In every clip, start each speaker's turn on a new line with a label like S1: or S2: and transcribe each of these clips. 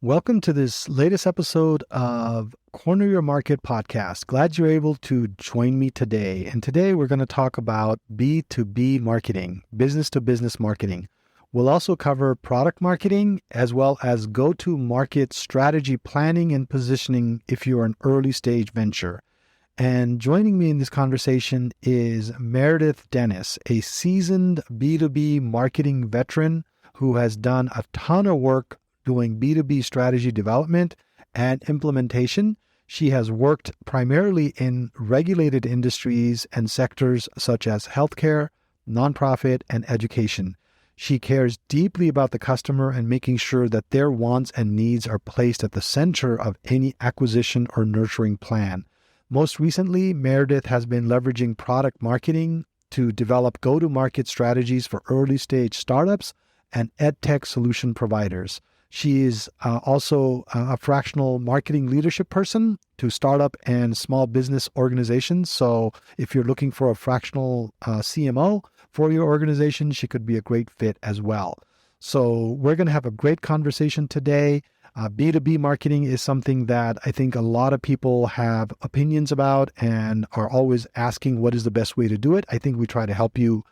S1: Welcome to this latest episode of Corner Your Market podcast. Glad you're able to join me today. And today we're going to talk about B2B marketing, business to business marketing. We'll also cover product marketing as well as go-to-market strategy planning and positioning if you're an early stage venture. And joining me in this conversation is Meredith Dennis, a seasoned B2B marketing veteran who has done a ton of work doing B2B strategy development and implementation. She has worked primarily in regulated industries and sectors such as healthcare, nonprofit, and education. She cares deeply about the customer and making sure that their wants and needs are placed at the center of any acquisition or nurturing plan. Most recently, Meredith has been leveraging product marketing to develop go-to-market strategies for early-stage startups and EdTech solution providers. She is also a fractional marketing leadership person to startup and small business organizations. So if you're looking for a fractional CMO for your organization, she could be a great fit as well. So we're going to have a great conversation today. B2B marketing is something that I think a lot of people have opinions about and are always asking what is the best way to do it. I think we try to help you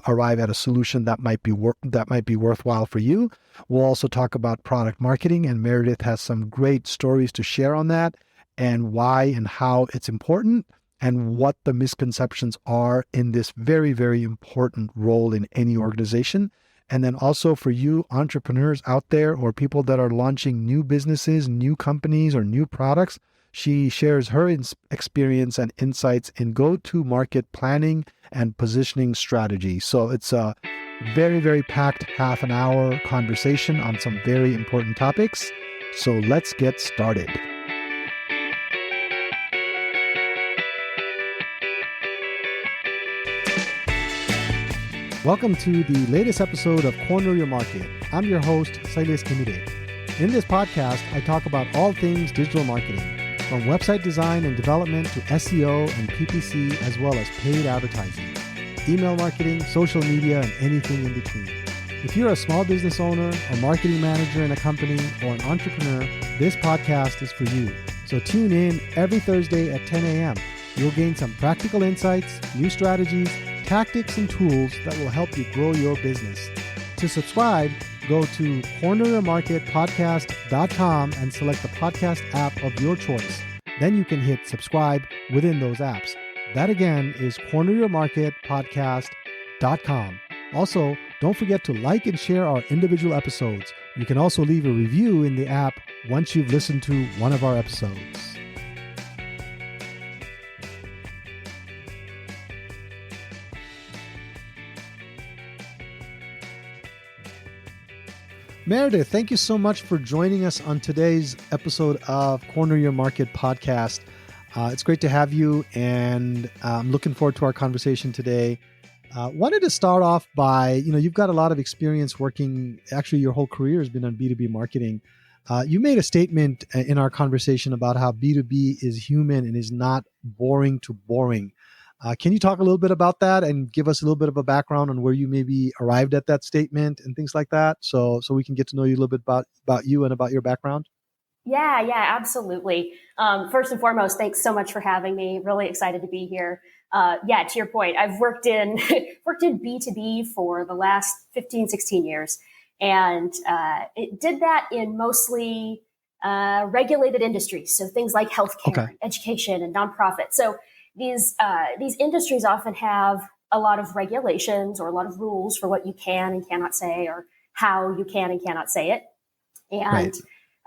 S1: arrive at a solution that might be worthwhile for you. We'll also talk about product marketing, and Meredith has some great stories to share on that and why and how it's important and what the misconceptions are in this very, very important role in any organization. And then also for you entrepreneurs out there or people that are launching new businesses, new companies, or new products, she shares her experience and insights in go-to-market planning and positioning strategy. So it's a very, very packed half an hour conversation on some very important topics. So let's get started. Welcome to the latest episode of Corner Your Market. I'm your host, Silas Kimide. In this podcast, I talk about all things digital marketing, from website design and development to SEO and PPC, as well as paid advertising, email marketing, social media, and anything in between. If you're a small business owner, a marketing manager in a company, or an entrepreneur, this podcast is for you. So tune in every Thursday at 10 a.m. You'll gain some practical insights, new strategies, tactics, and tools that will help you grow your business. To subscribe, go to corneryourmarketpodcast.com and select the podcast app of your choice. Then you can hit subscribe within those apps. That again is corneryourmarketpodcast.com. Also, don't forget to like and share our individual episodes. You can also leave a review in the app once you've listened to one of our episodes. Meredith, thank you so much for joining us on today's episode of Corner Your Market podcast. It's great to have you, and I'm looking forward to our conversation today. Wanted to start off by, you've got a lot of experience working, actually your whole career has been on B2B marketing. You made a statement in our conversation about how B2B is human and is not boring to boring. Can you talk a little bit about that and give us a little bit of a background on where you maybe arrived at that statement and things like that, so we can get to know you a little bit about you and about your background?
S2: Yeah, absolutely. First and foremost, thanks so much for having me. Really excited to be here. To your point, I've worked in B2B for the last 15, 16 years, and it did that in mostly regulated industries. So things like healthcare, education, and nonprofit. So these industries often have a lot of regulations or a lot of rules for what you can and cannot say, or how you can and cannot say it. And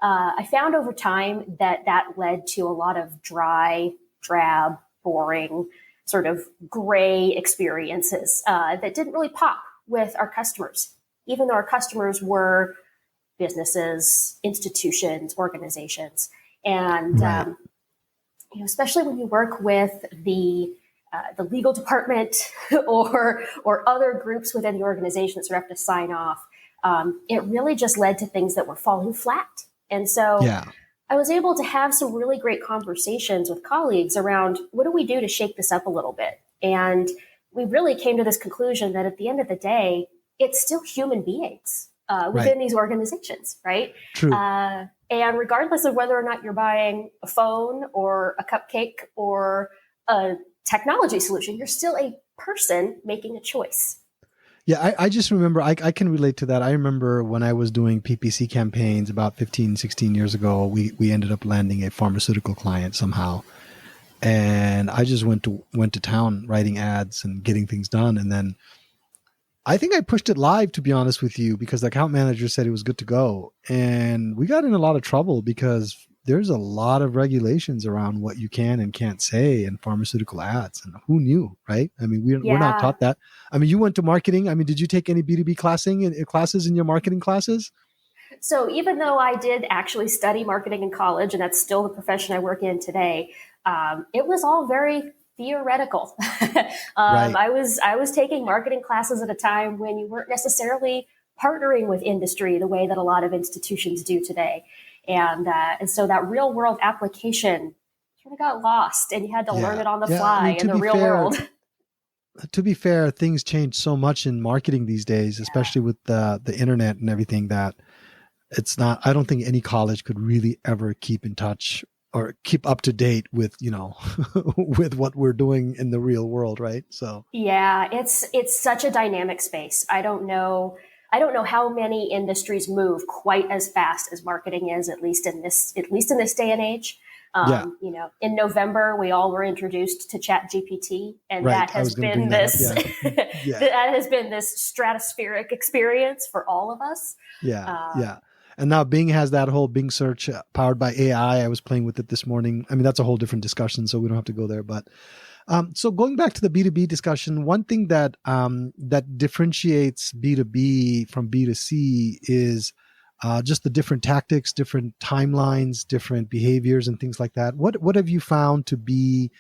S2: I found over time that led to a lot of dry, drab, boring, sort of gray experiences that didn't really pop with our customers, even though our customers were businesses, institutions, organizations. And especially when you work with the legal department or other groups within the organization that sort of have to sign off, it really just led to things that were falling flat. And so I was able to have some really great conversations with colleagues around what do we do to shake this up a little bit. And we really came to this conclusion that at the end of the day, it's still human beings within these organizations, right?
S1: True.
S2: And regardless of whether or not you're buying a phone or a cupcake or a technology solution, you're still a person making a choice.
S1: Yeah, I just remember, I can relate to that. I remember when I was doing PPC campaigns about 15, 16 years ago, we ended up landing a pharmaceutical client somehow. And I just went to town writing ads and getting things done. And then I think I pushed it live, to be honest with you, because the account manager said it was good to go. And we got in a lot of trouble because there's a lot of regulations around what you can and can't say in pharmaceutical ads. And who knew, right? I mean, we're not taught that. I mean, you went to marketing. I mean, did you take any B2B classes in your marketing classes?
S2: So even though I did actually study marketing in college, and that's still the profession I work in today, it was all very theoretical.
S1: Right.
S2: I was taking marketing classes at a time when you weren't necessarily partnering with industry the way that a lot of institutions do today. And so that real world application sort of got lost, and you had to learn it on the fly in the real world.
S1: To be fair, things change so much in marketing these days, especially with the internet and everything, that it's not, I don't think any college could really ever keep in touch or keep up to date with, with what we're doing in the real world. Right. So,
S2: yeah, it's such a dynamic space. I don't know how many industries move quite as fast as marketing is, at least in this day and age. In November, we all were introduced to ChatGPT, and that has been this that has been this stratospheric experience for all of us.
S1: Yeah. And now Bing has that whole Bing search powered by AI. I was playing with it this morning. I mean, that's a whole different discussion, so we don't have to go there. But so going back to the B2B discussion, one thing that that differentiates B2B from B2C is just the different tactics, different timelines, different behaviors, and things like that. What have you found to be?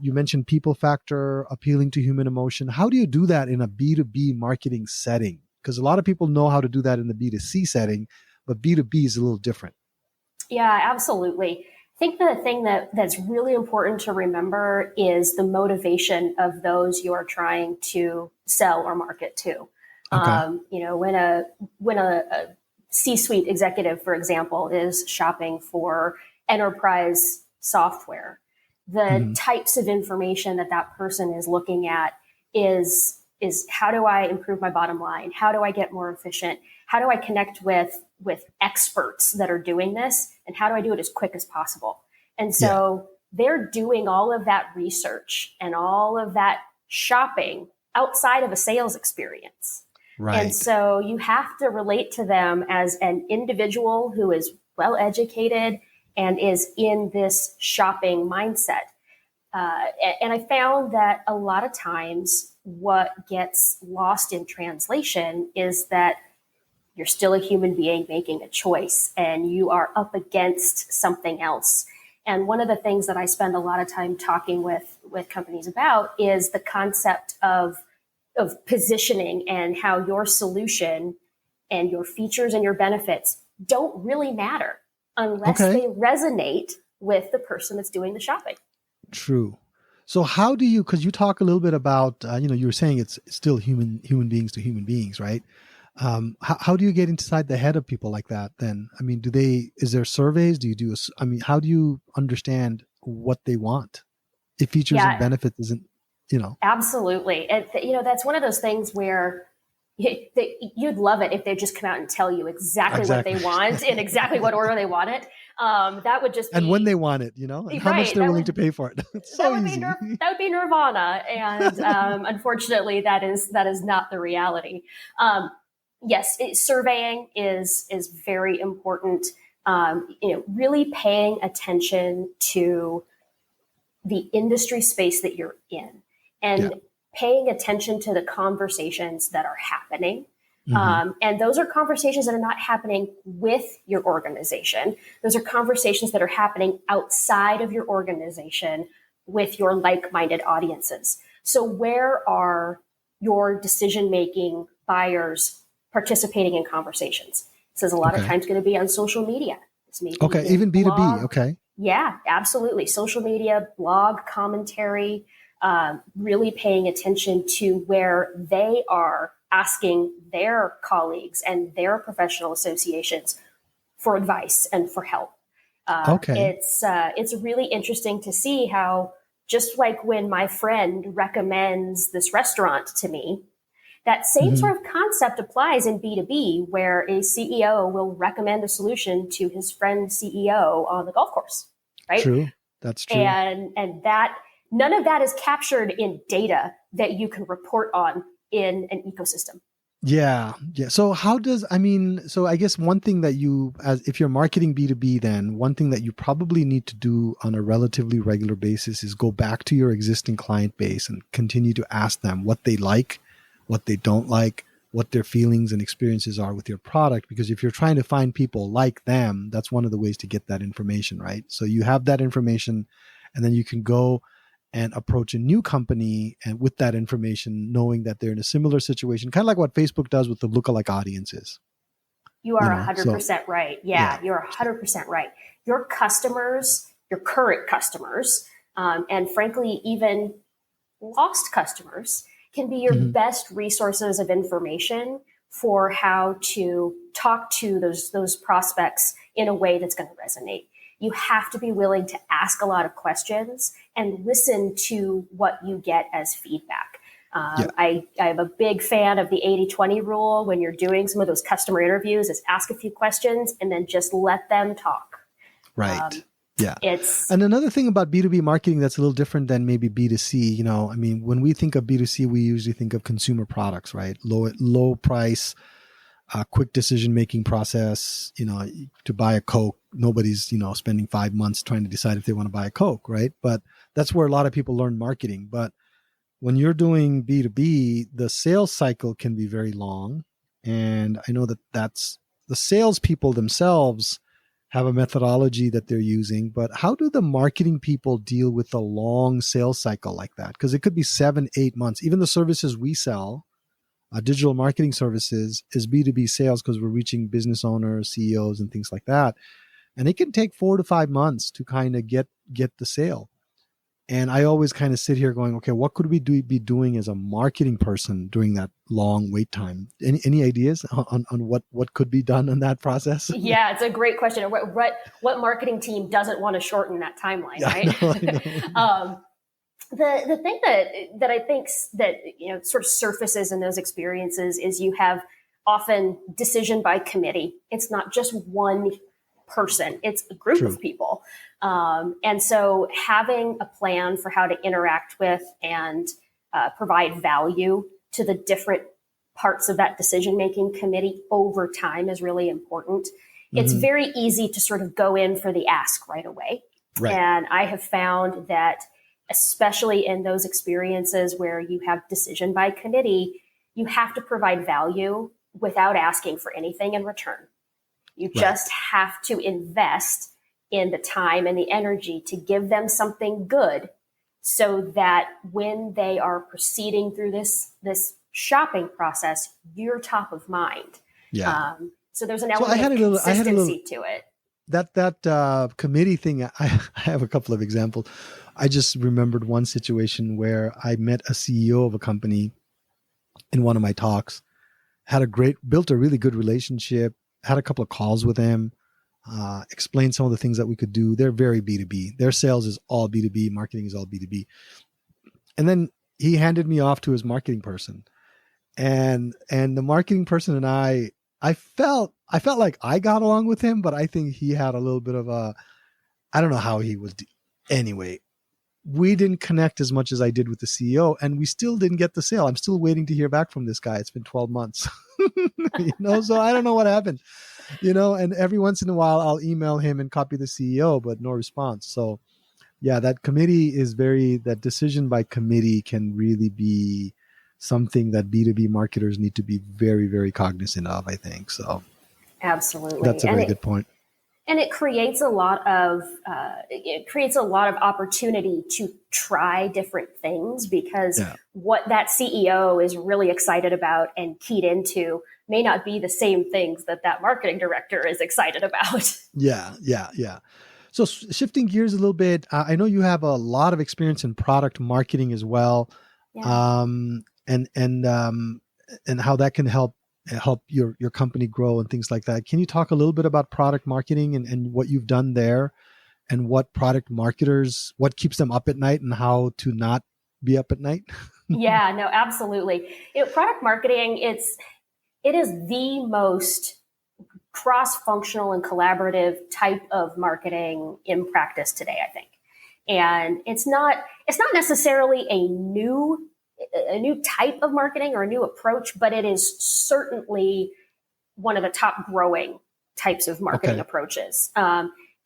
S1: You mentioned people factor, appealing to human emotion. How do you do that in a B2B marketing setting? Because a lot of people know how to do that in the B2C setting, but B2B is a little different.
S2: Yeah, absolutely. I think the thing that's really important to remember is the motivation of those you are trying to sell or market to.
S1: Okay.
S2: When a C-suite executive, for example, is shopping for enterprise software, the types of information that person is looking at is how do I improve my bottom line? How do I get more efficient? How do I connect with experts that are doing this? And how do I do it as quick as possible? And so they're doing all of that research and all of that shopping outside of a sales experience.
S1: Right.
S2: And so you have to relate to them as an individual who is well educated and is in this shopping mindset. And I found that a lot of times what gets lost in translation is that you're still a human being making a choice and you are up against something else. And one of the things that I spend a lot of time talking with companies about is the concept of positioning and how your solution and your features and your benefits don't really matter unless they resonate with the person that's doing the shopping.
S1: True. So how do you, because you talk a little bit about, you were saying it's still human beings to human beings, right? How do you get inside the head of people like that then? I mean, is there surveys? How do you understand what they want? If features and benefits isn't,
S2: Absolutely. And, that's one of those things where you'd love it if they just come out and tell you exactly what they want in exactly what order they want it. That would just be,
S1: and when they want it, and how much they're willing to pay for it. It's so easy.
S2: That would be nirvana. And unfortunately, that is not the reality. Yes, surveying is very important. Really paying attention to the industry space that you're in and paying attention to the conversations that are happening. And those are conversations that are not happening with your organization. Those are conversations that are happening outside of your organization with your like-minded audiences. So where are your decision-making buyers participating in conversations? This is a lot of times going to be on social media.
S1: Even B2B. Blog. Okay.
S2: Yeah, absolutely. Social media, blog, commentary, really paying attention to where they are asking their colleagues and their professional associations for advice and for help.
S1: Okay.
S2: It's really interesting to see how, just like when my friend recommends this restaurant to me, that same
S1: Hmm.
S2: sort of concept applies in B2B, where a CEO will recommend a solution to his friend CEO on the golf course, right?
S1: True. That's true.
S2: And that none of that is captured in data that you can report on in an ecosystem.
S1: Yeah. Yeah. So so I guess one thing that if you're marketing B2B, then one thing that you probably need to do on a relatively regular basis is go back to your existing client base and continue to ask them what they like, what they don't like, what their feelings and experiences are with your product. Because if you're trying to find people like them, that's one of the ways to get that information, right? So you have that information, and then you can go and approach a new company and with that information, knowing that they're in a similar situation, kind of like what Facebook does with the lookalike audiences.
S2: You are
S1: So
S2: 100% right.
S1: yeah.
S2: Yeah, you're 100% right. Your customers, your current customers, and frankly, even lost customers can be your
S1: Hmm.
S2: best resources of information for how to talk to those prospects in a way that's going to resonate. You have to be willing to ask a lot of questions and listen to what you get as feedback.
S1: Yeah.
S2: I'm a big fan of the 80-20 rule when you're doing some of those customer interviews, is ask a few questions and then just let them talk.
S1: Right. Yeah.
S2: It's
S1: And another thing about B2B marketing that's a little different than maybe B2C, when we think of B2C, we usually think of consumer products, right? Low price, quick decision-making process. To buy a Coke, nobody's, spending 5 months trying to decide if they want to buy a Coke, right? But that's where a lot of people learn marketing. But when you're doing B2B, the sales cycle can be very long. And I know that's the salespeople themselves have a methodology that they're using, but how do the marketing people deal with a long sales cycle like that? Because it could be 7, 8 months. Even the services we sell, digital marketing services, is B2B sales because we're reaching business owners, CEOs, and things like that. And it can take 4 to 5 months to kind of get the sale. And I always kind of sit here going, okay, what could we be doing as a marketing person during that long wait time? Any ideas on what could be done in that process?
S2: Yeah, it's a great question. What marketing team doesn't want to shorten that timeline,
S1: Yeah,
S2: right?
S1: I know.
S2: The thing that I think that sort of surfaces in those experiences is you have often decision by committee. It's not just one person; it's a group
S1: True.
S2: of people, and so having a plan for how to interact with and provide value to the different parts of that decision-making committee over time is really important. It's
S1: Hmm.
S2: very easy to sort of go in for the ask right away.
S1: Right.
S2: And I have found that, especially in those experiences where you have decision by committee, you have to provide value without asking for anything in return. You
S1: Right.
S2: just have to invest in the time and the energy to give them something good so that when they are proceeding through this shopping process, you're top of mind.
S1: Yeah.
S2: So there's an
S1: So
S2: element of
S1: I had a little
S2: consistency to it.
S1: that committee thing. I have a couple of examples. I just remembered one situation where I met a CEO of a company in one of my talks, built a really good relationship, had a couple of calls with him, explained some of the things that we could do. They're very B2B. Their sales is all B2B, marketing is all B2B. And then he handed me off to his marketing person. And the marketing person and I felt like I got along with him, but I think he had a little bit of I don't know how he was. Anyway, we didn't connect as much as I did with the CEO, and we still didn't get the sale. I'm still waiting to hear back from this guy. It's been 12 months, so I don't know what happened, and every once in a while I'll email him and copy the CEO, but no response. So yeah, that decision by committee can really be something that B2B marketers need to be very, very cognizant of, I think. So
S2: Absolutely.
S1: that's a very good point.
S2: And it creates a lot of opportunity to try different things, because
S1: Yeah.
S2: what that CEO is really excited about and keyed into may not be the same things that marketing director is excited about.
S1: Yeah. So shifting gears a little bit, I know you have a lot of experience in product marketing as well.
S2: Yeah.
S1: And and how that can help your company grow and things like that. Can you talk a little bit about product marketing and what you've done there, and what product marketers, what keeps them up at night, and how to not be up at night?
S2: Yeah, no, absolutely. Product marketing, it is the most cross-functional and collaborative type of marketing in practice today, I think. And it's not necessarily a new type of marketing or a new approach, but it is certainly one of the top growing types of marketing approaches.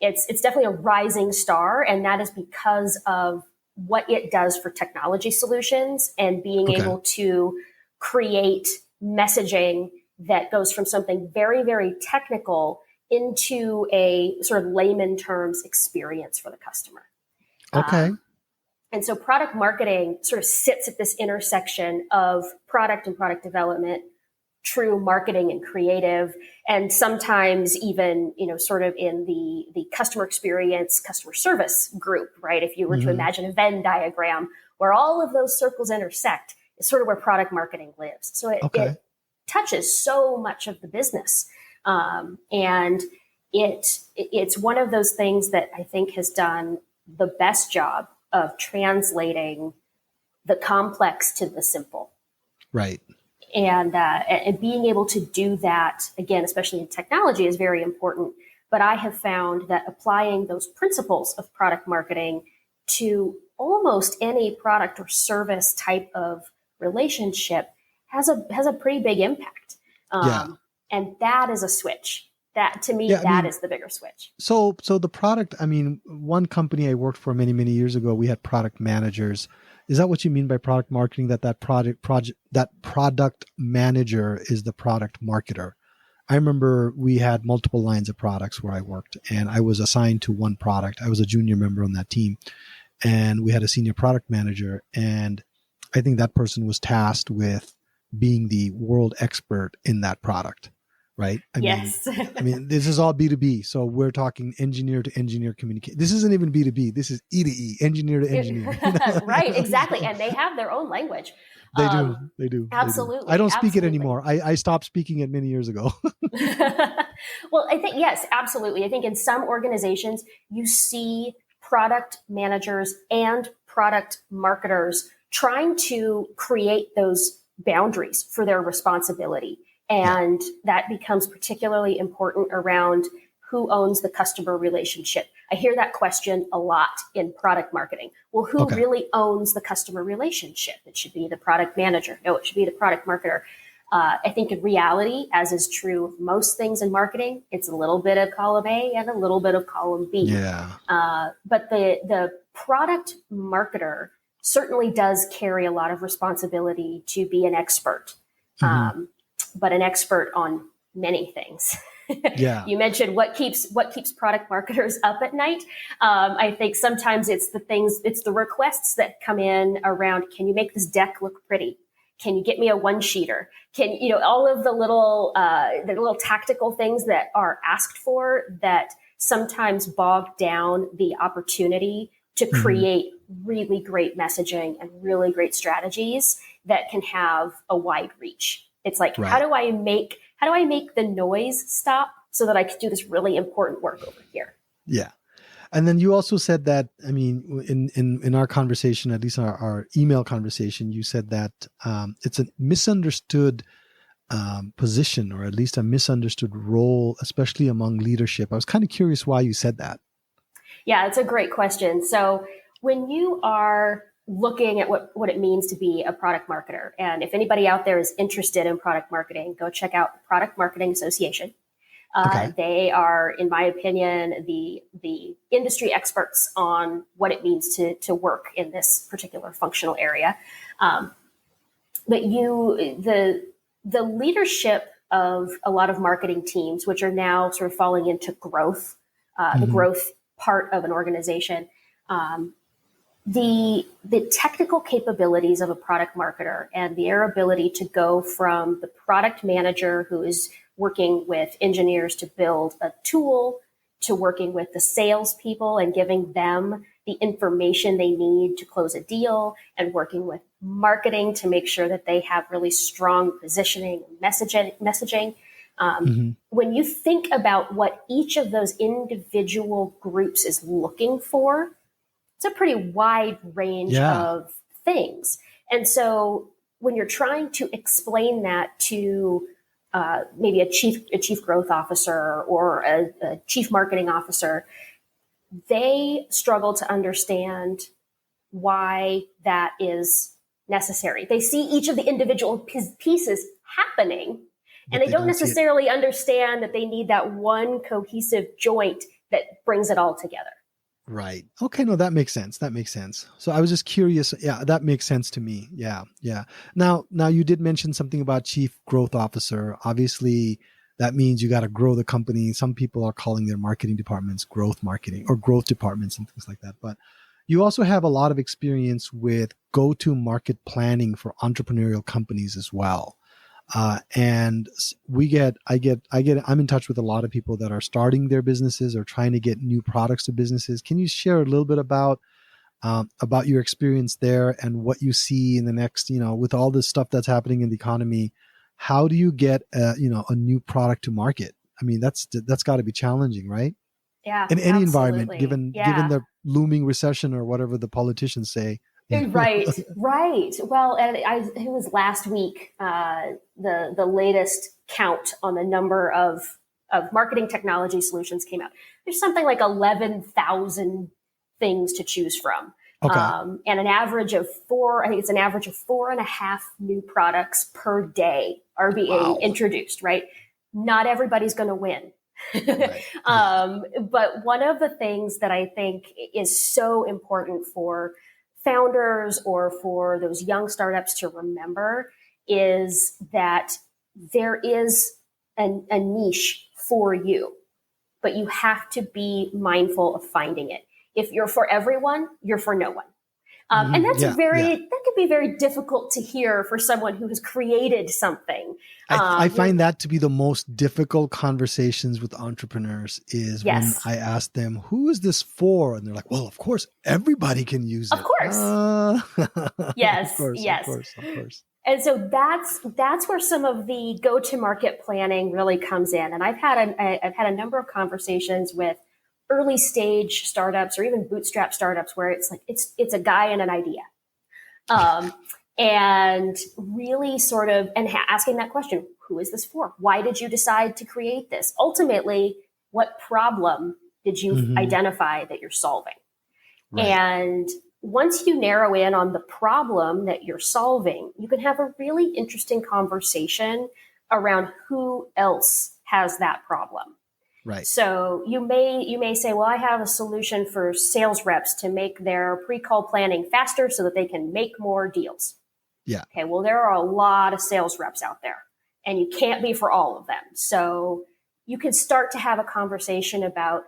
S2: It's definitely a rising star, and that is because of what it does for technology solutions and being able to create messaging that goes from something very, very technical into a sort of layman terms experience for the customer. And so product marketing sort of sits at this intersection of product and product development, true marketing and creative, and sometimes even, sort of in the customer experience, customer service group, right? If you were to imagine a Venn diagram where all of those circles intersect, is sort of where product marketing lives. So it touches so much of the business. And it's one of those things that I think has done the best job of translating the complex to the simple.
S1: Right.
S2: And being able to do that, again, especially in technology, is very important. But I have found that applying those principles of product marketing to almost any product or service type of relationship has a pretty big impact. And that is a switch. That, to me, is the bigger switch.
S1: So the product, one company I worked for many, many years ago, we had product managers. Is that what you mean by product marketing? That product manager is the product marketer? I remember we had multiple lines of products where I worked, and I was assigned to one product. I was a junior member on that team, and we had a senior product manager. And I think that person was tasked with being the world expert in that product. Right?
S2: Yes.
S1: This is all B2B. So we're talking engineer to engineer communication. This isn't even B2B. This is E to E, engineer to engineer.
S2: Right, exactly. And they have their own language.
S1: They do.
S2: Absolutely.
S1: I don't speak it anymore. I stopped speaking it many years ago.
S2: Well, I think, yes, absolutely. I think in some organizations, you see product managers and product marketers trying to create those boundaries for their responsibility. And that becomes particularly important around who owns the customer relationship. I hear that question a lot in product marketing. Well, who really owns the customer relationship? It should be the product manager. No, it should be the product marketer. I think in reality, as is true of most things in marketing, it's a little bit of column A and a little bit of column B.
S1: Yeah.
S2: But the product marketer certainly does carry a lot of responsibility to be an expert. But an expert on many things.
S1: Yeah.
S2: You mentioned what keeps product marketers up at night. I think sometimes it's the requests that come in around, can you make this deck look pretty? Can you get me a one-sheeter? All of the little tactical things that are asked for that sometimes bog down the opportunity to create really great messaging and really great strategies that can have a wide reach. It's like, how do I make the noise stop so that I can do this really important work over here?
S1: Yeah. And then you also said that, in our conversation, at least our email conversation, you said that it's a misunderstood position, or at least a misunderstood role, especially among leadership. I was kind of curious why you said that.
S2: Yeah, it's a great question. So when you are looking at what it means to be a product marketer, and if anybody out there is interested in product marketing, go check out the Product Marketing Association. They are, in my opinion, the industry experts on what it means to work in this particular functional area. But the leadership of a lot of marketing teams, which are now sort of falling into growth, the growth part of an organization, the technical capabilities of a product marketer and their ability to go from the product manager who is working with engineers to build a tool to working with the salespeople and giving them the information they need to close a deal, and working with marketing to make sure that they have really strong positioning and messaging. When you think about what each of those individual groups is looking for, it's a pretty wide range of things. And so when you're trying to explain that to maybe a chief growth officer or a chief marketing officer, they struggle to understand why that is necessary. They see each of the individual pieces happening, and they don't necessarily understand that they need that one cohesive joint that brings it all together.
S1: Right. Okay. No, that makes sense. That makes sense. So I was just curious. Yeah, that makes sense to me. Yeah. Yeah. Now you did mention something about chief growth officer. Obviously, that means you got to grow the company. Some people are calling their marketing departments growth marketing or growth departments and things like that. But you also have a lot of experience with go-to-market planning for entrepreneurial companies as well. And I'm in touch with a lot of people that are starting their businesses or trying to get new products to businesses. Can you share a little bit about your experience there and what you see in the next, with all this stuff that's happening in the economy? How do you get a new product to market? I mean, that's got to be challenging, right?
S2: Yeah,
S1: in any
S2: absolutely.
S1: environment, given the looming recession or whatever the politicians say.
S2: Right. Well, and it was last week, the latest count on the number of marketing technology solutions came out. There's something like 11,000 things to choose from.
S1: Okay.
S2: And an average of 4.5 new products per day are being introduced, right? Not everybody's going to win. Right. But one of the things that I think is so important for founders or for those young startups to remember is that there is a niche for you, but you have to be mindful of finding it. If you're for everyone, you're for no one. And that's that can be very difficult to hear for someone who has created something.
S1: I find that to be the most difficult conversations with entrepreneurs is when I ask them, who is this for? And they're like, well, of course, everybody can use it.
S2: Of course. Yes.
S1: Of course.
S2: And so that's where some of the go-to-market planning really comes in. And I've had a number of conversations with early stage startups or even bootstrap startups where it's like it's a guy and an idea, and really sort of asking that question: who is this for? Why did you decide to create this? Ultimately, what problem did you identify that you're solving? Right. And once you narrow in on the problem that you're solving, you can have a really interesting conversation around who else has that problem.
S1: Right.
S2: So you may say, well, I have a solution for sales reps to make their pre-call planning faster so that they can make more deals.
S1: Yeah.
S2: Okay. Well, there are a lot of sales reps out there, and you can't be for all of them. So you can start to have a conversation about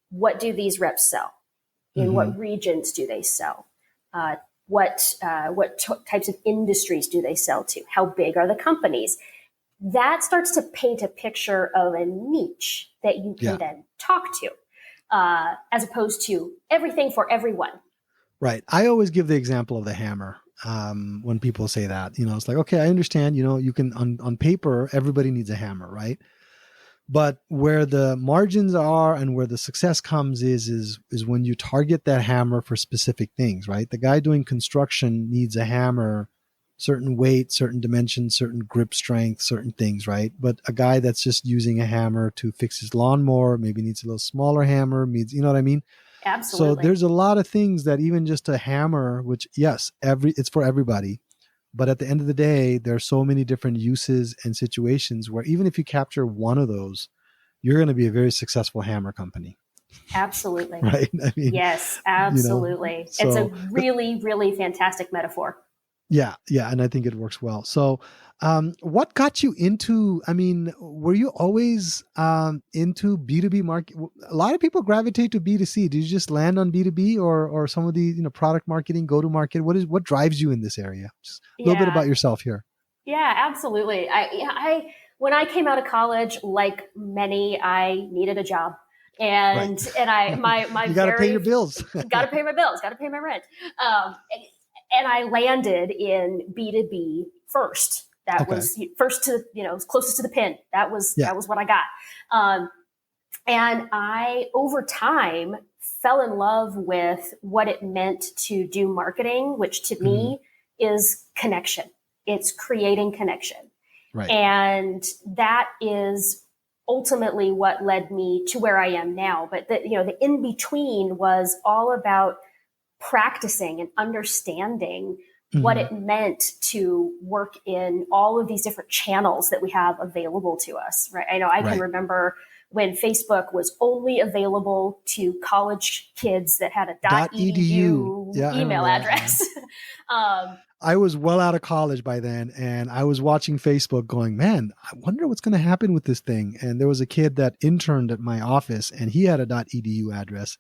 S2: what do these reps sell? In what regions do they sell? What types of industries do they sell to? How big are the companies? That starts to paint a picture of a niche that you can then talk to, as opposed to everything for everyone.
S1: Right. I always give the example of the hammer when people say that. It's like, okay, I understand. You can on paper, everybody needs a hammer, right? But where the margins are and where the success comes is when you target that hammer for specific things, right? The guy doing construction needs a hammer, certain weight, certain dimensions, certain grip strength, certain things, right? But a guy that's just using a hammer to fix his lawnmower maybe needs a little smaller hammer, you know what I mean?
S2: Absolutely.
S1: So there's a lot of things that even just a hammer, which yes, it's for everybody. But at the end of the day, there are so many different uses and situations where even if you capture one of those, you're going to be a very successful hammer company.
S2: Absolutely.
S1: Right? I mean,
S2: yes, absolutely. It's a really, really fantastic metaphor.
S1: Yeah. And I think it works well. So what got you into, were you always into B2B market? A lot of people gravitate to B2C. Did you just land on B2B or some of the product marketing, go-to-market? What drives you in this area? Just a little bit about yourself here.
S2: Yeah, absolutely. I when I came out of college, like many, I needed a job.
S1: Right.
S2: and I my
S1: You got to pay
S2: very
S1: your bills.
S2: got to pay my bills, got to pay my rent. And I landed in B2B first. That
S1: Okay.
S2: was first to, closest to the pin. That was what I got. And I, over time, fell in love with what it meant to do marketing, which to me is connection. It's creating connection.
S1: Right.
S2: And that is ultimately what led me to where I am now. But the in between was all about practicing and understanding what it meant to work in all of these different channels that we have available to us. Right. I know I can remember when Facebook was only available to college kids that had a .edu email address.
S1: I was well out of college by then, and I was watching Facebook going, man, I wonder what's going to happen with this thing. And there was a kid that interned at my office, and he had a .edu address.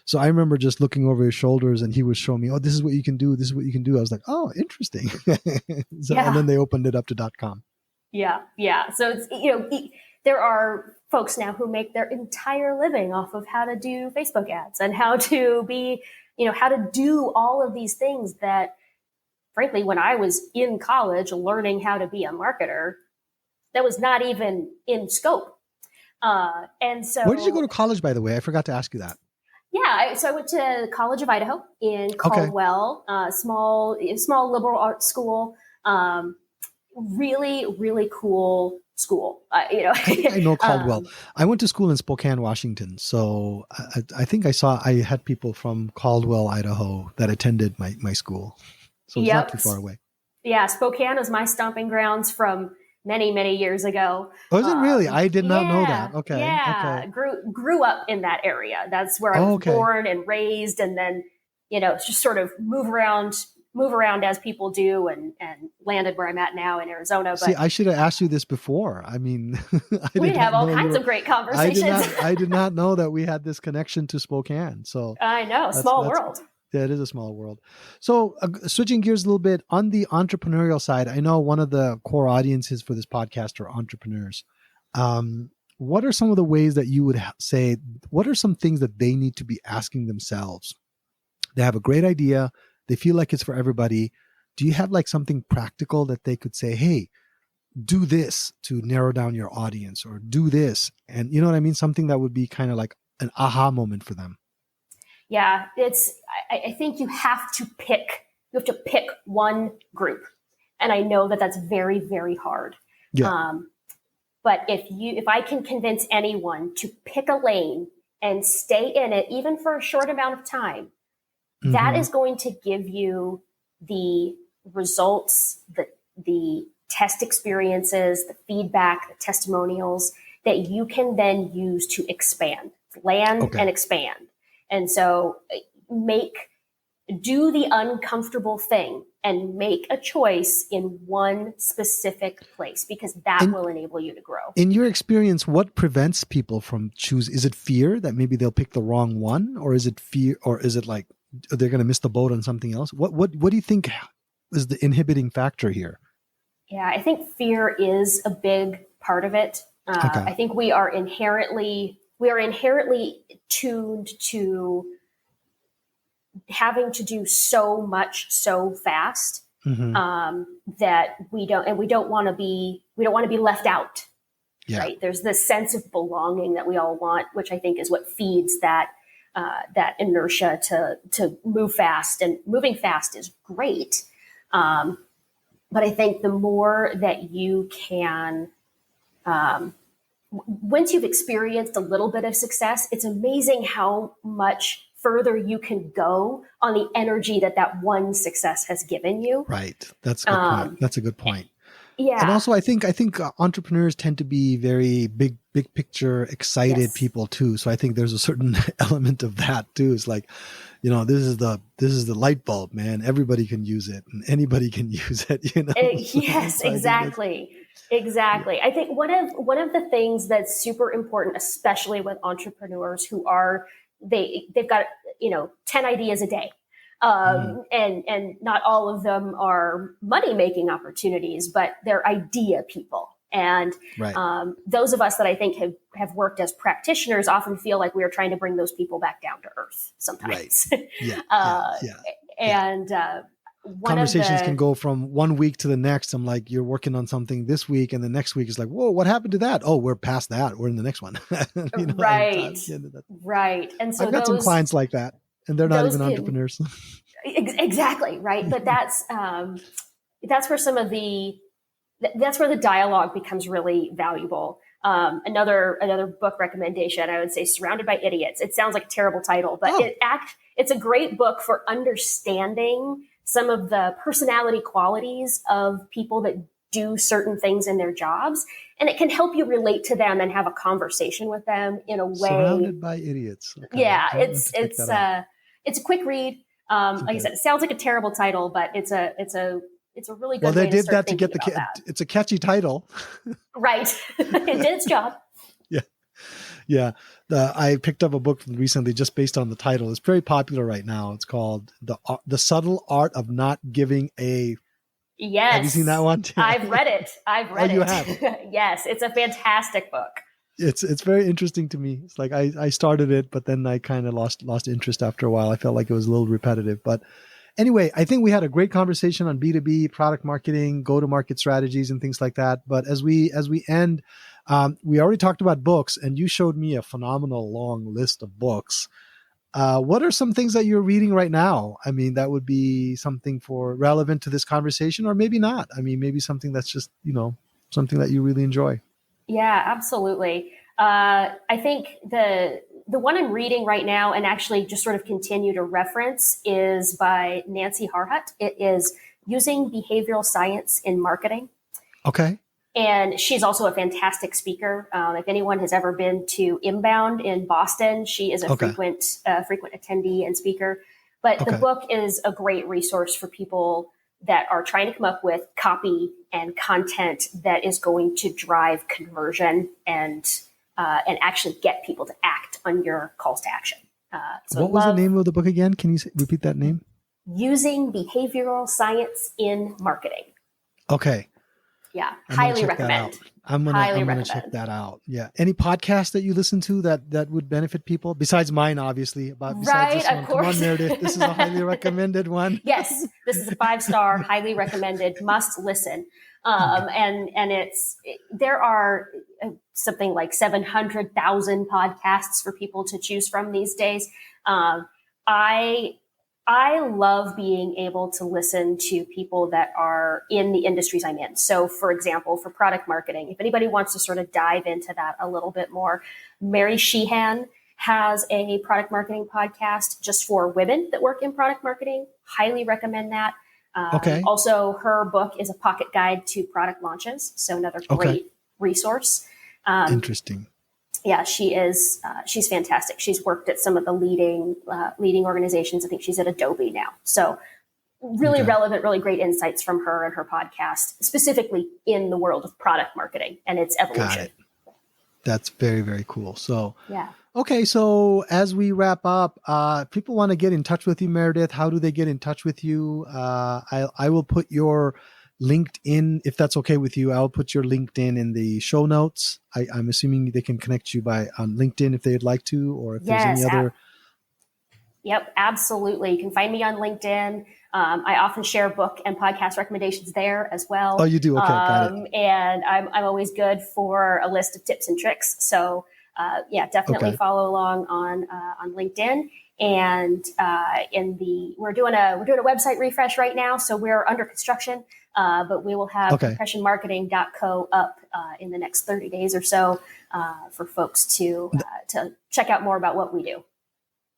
S1: So I remember just looking over his shoulders, and he was showing me, oh, this is what you can do. This is what you can do. I was like, oh, interesting. And then they opened it up to .com.
S2: Yeah. Yeah. So it's, there are folks now who make their entire living off of how to do Facebook ads and how to be, how to do all of these things that, frankly, when I was in college learning how to be a marketer, that was not even in scope. And so,
S1: where did you go to college, by the way? I forgot to ask you that.
S2: Yeah, so I went to College of Idaho in Caldwell, small liberal arts school. Really, really cool school.
S1: I know Caldwell. I went to school in Spokane, Washington. So I think I had people from Caldwell, Idaho that attended my school. So it's not too far away.
S2: Yeah, Spokane is my stomping grounds from many, many years ago.
S1: Oh, is it really? I did not know that. Okay.
S2: Yeah.
S1: Okay.
S2: Grew up in that area. That's where I was born and raised, and then, just sort of move around as people do, and landed where I'm at now in Arizona. But
S1: see, I should have asked you this before. I mean,
S2: we'd have all kinds of great conversations.
S1: I did not know that we had this connection to Spokane. So
S2: I know, small world.
S1: Yeah, it is a small world. So switching gears a little bit on the entrepreneurial side, I know one of the core audiences for this podcast are entrepreneurs. What are some of the ways that you would say, what are some things that they need to be asking themselves? They have a great idea. They feel like it's for everybody. Do you have like something practical that they could say, hey, do this to narrow down your audience, or do this? And you know what I mean? Something that would be kind of like an aha moment for them.
S2: Yeah, I think you have to pick one group. And I know that that's very, very hard.
S1: Yeah.
S2: But if I can convince anyone to pick a lane and stay in it, even for a short amount of time, that is going to give you the results, the test experiences, the feedback, the testimonials that you can then use to expand, land and expand. And so do the uncomfortable thing and make a choice in one specific place, because that will enable you to grow. In
S1: your experience, what prevents people from choosing? Is it fear that maybe they'll pick the wrong one, or is it fear, or is it like they're going to miss the boat on something else? What do you think is the inhibiting factor here? Yeah,
S2: I think fear is a big part of it. I think we are inherently tuned to having to do so much so fast that we don't want to be left out. Yeah. Right? There's this sense of belonging that we all want, which I think is what feeds that inertia to move fast. And moving fast is great, but I think the more that you can, once you've experienced a little bit of success, it's amazing how much further you can go on the energy that one success has given you.
S1: Right. That's a good point. That's a good point.
S2: Yeah.
S1: And also I think entrepreneurs tend to be very big picture, excited people too. So I think there's a certain element of that too. It's like, this is the light bulb, man. Everybody can use it and anybody can use it,
S2: Yes, exactly. Exactly. Yeah. I think one of the things that's super important, especially with entrepreneurs who are, they've got, 10 ideas a day. And not all of them are money-making opportunities, but they're idea people. And
S1: Right.
S2: those of us that I think have worked as practitioners often feel like we are trying to bring those people back down to earth sometimes.
S1: Right. Yeah.
S2: And
S1: Conversations can go from one week to the next. I'm like, you're working on something this week, and the next week is like, whoa, what happened to that? Oh, we're past that. We're in the next one.
S2: Right. Right. And so
S1: I've got some clients like that, and they're not even entrepreneurs.
S2: Exactly. Right. But that's where that's where the dialogue becomes really valuable. Another book recommendation, I would say, Surrounded by Idiots. It sounds like a terrible title, but it's a great book for understanding some of the personality qualities of people that do certain things in their jobs. And it can help you relate to them and have a conversation with them in a way.
S1: Surrounded by Idiots. Okay.
S2: Yeah, it's a quick read. Like I said, it sounds like a terrible title, but it's a really good.
S1: Well, they
S2: way
S1: did
S2: to
S1: that to get that. It's a catchy title,
S2: right? It did its job.
S1: Yeah. I picked up a book recently just based on the title. It's very popular right now. It's called The Subtle Art of Not Giving a.
S2: Yes.
S1: Have you seen that one?
S2: I've read it.
S1: You have?
S2: Yes, it's a fantastic book.
S1: It's very interesting to me. It's like I started it, but then I kind of lost interest after a while. I felt like it was a little repetitive. But anyway, I think we had a great conversation on B2B, product marketing, go-to-market strategies, and things like that. But as we end, we already talked about books, and you showed me a phenomenal long list of books. What are some things that you're reading right now? I mean, that would be something relevant to this conversation, or maybe not. I mean, maybe something that's just, something that you really enjoy.
S2: Yeah, absolutely. I think the one I'm reading right now and actually just sort of continue to reference is by Nancy Harhut. It is Using Behavioral Science in Marketing.
S1: Okay.
S2: And she's also a fantastic speaker. If anyone has ever been to Inbound in Boston, she is a frequent attendee and speaker. But the book is a great resource for people that are trying to come up with copy and content that is going to drive conversion and actually get people to act on your calls to action.
S1: What was the name of the book again? Can you repeat that name?
S2: Using Behavioral Science in Marketing.
S1: Okay.
S2: Yeah, highly recommend.
S1: I'm gonna check that out. Yeah. Any podcasts that you listen to that would benefit people besides mine, obviously? Besides this one.
S2: Course.
S1: Come on, Meredith. This is a highly recommended one.
S2: Yes, this is a 5-star, highly recommended, must listen. And there are something like 700,000 podcasts for people to choose from these days. I love being able to listen to people that are in the industries I'm in. So, for example, for product marketing, if anybody wants to sort of dive into that a little bit more, Mary Sheehan has a product marketing podcast just for women that work in product marketing. Highly recommend that. Also, her book is a pocket guide to product launches. So another great resource.
S1: Interesting.
S2: Yeah, she's fantastic. She's worked at some of the leading organizations. I think she's at Adobe now. So really relevant, really great insights from her and her podcast, specifically in the world of product marketing and its evolution.
S1: Got it. That's very, very cool. So,
S2: yeah.
S1: Okay. So as we wrap up, people want to get in touch with you, Meredith. How do they get in touch with you? I will put your LinkedIn, if that's okay with you. I'll put your LinkedIn in the show notes. I'm assuming they can connect you on LinkedIn if they'd like to, or if there's any other.
S2: Yep, absolutely. You can find me on LinkedIn. I often share book and podcast recommendations there as well.
S1: Oh, you do? Okay, got it.
S2: And I'm always good for a list of tips and tricks. So definitely follow along on LinkedIn. And we're doing a website refresh right now, so we're under construction. But we will have compressionmarketing.co up in the next 30 days or so for folks to check out more about what we do.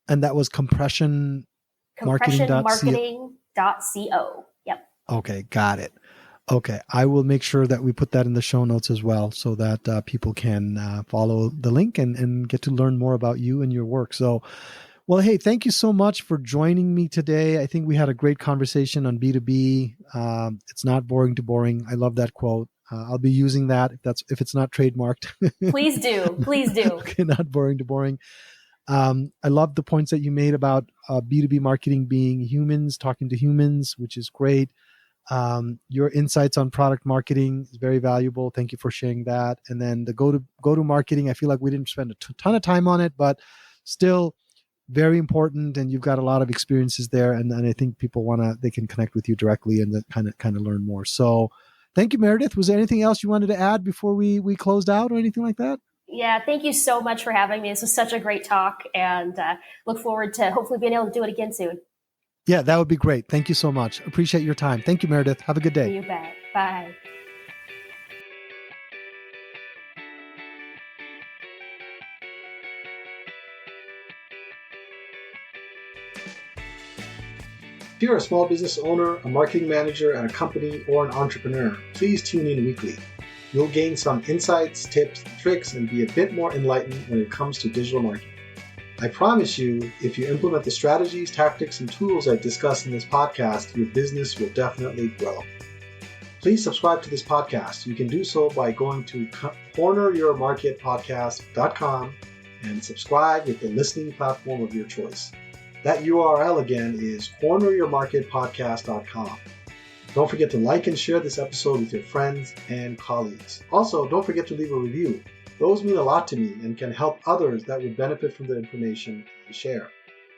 S1: And that was
S2: compressionmarketing.co. Yep.
S1: Okay, got it. Okay, I will make sure that we put that in the show notes as well, so that people can follow the link and get to learn more about you and your work. So, well, hey, thank you so much for joining me today. I think we had a great conversation on B2B. It's not boring to boring. I love that quote. I'll be using that if it's not trademarked.
S2: Please do.
S1: Okay, not boring to boring. I love the points that you made about B2B marketing being humans talking to humans, which is great. Your insights on product marketing is very valuable. Thank you for sharing that. And then the go to marketing, I feel like we didn't spend a ton of time on it, but still very important. And you've got a lot of experiences there. And I think people they can connect with you directly and then kind of learn more. So thank you, Meredith. Was there anything else you wanted to add before we closed out or anything like that?
S2: Yeah, thank you so much for having me. This was such a great talk, and look forward to hopefully being able to do it again soon.
S1: Yeah, that would be great. Thank you so much. Appreciate your time. Thank you, Meredith. Have a good day.
S2: You bet. Bye.
S3: If you're a small business owner, a marketing manager at a company, or an entrepreneur, please tune in weekly. You'll gain some insights, tips, tricks, and be a bit more enlightened when it comes to digital marketing. I promise you, if you implement the strategies, tactics, and tools I discuss in this podcast, your business will definitely grow. Please subscribe to this podcast. You can do so by going to corneryourmarketpodcast.com and subscribe with the listening platform of your choice. That URL again is corneryourmarketpodcast.com. Don't forget to like and share this episode with your friends and colleagues. Also, don't forget to leave a review. Those mean a lot to me and can help others that would benefit from the information I share.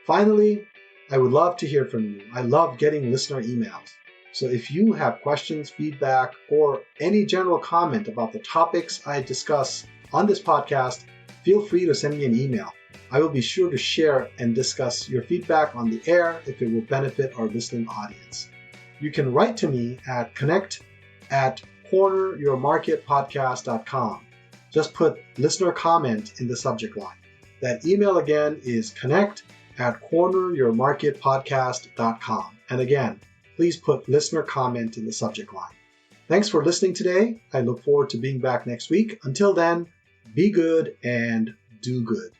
S3: Finally, I would love to hear from you. I love getting listener emails. So if you have questions, feedback, or any general comment about the topics I discuss on this podcast, feel free to send me an email. I will be sure to share and discuss your feedback on the air if it will benefit our listening audience. You can write to me at connect@corneryourmarketpodcast.com. Just put listener comment in the subject line. That email again is connect@corneryourmarketpodcast.com. And again, please put listener comment in the subject line. Thanks for listening today. I look forward to being back next week. Until then, be good and do good.